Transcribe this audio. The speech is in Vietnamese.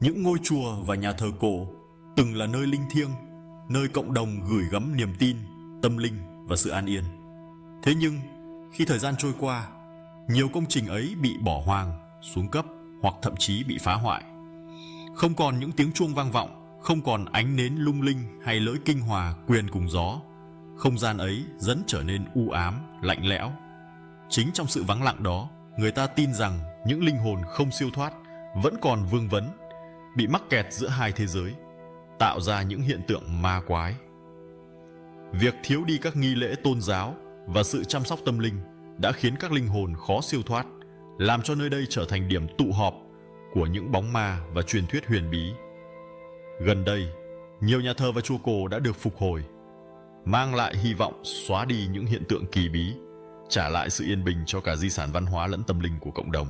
Những ngôi chùa và nhà thờ cổ từng là nơi linh thiêng, nơi cộng đồng gửi gắm niềm tin, tâm linh và sự an yên. Thế nhưng, khi thời gian trôi qua, nhiều công trình ấy bị bỏ hoang, xuống cấp hoặc thậm chí bị phá hoại. Không còn những tiếng chuông vang vọng, không còn ánh nến lung linh hay lưỡi kinh hòa quyền cùng gió. Không gian ấy dần trở nên u ám, lạnh lẽo. Chính trong sự vắng lặng đó, người ta tin rằng những linh hồn không siêu thoát vẫn còn vương vấn, bị mắc kẹt giữa hai thế giới, tạo ra những hiện tượng ma quái. Việc thiếu đi các nghi lễ tôn giáo và sự chăm sóc tâm linh đã khiến các linh hồn khó siêu thoát, làm cho nơi đây trở thành điểm tụ họp của những bóng ma và truyền thuyết huyền bí. Gần đây, nhiều nhà thờ và chùa cổ đã được phục hồi, mang lại hy vọng xóa đi những hiện tượng kỳ bí, trả lại sự yên bình cho cả di sản văn hóa lẫn tâm linh của cộng đồng.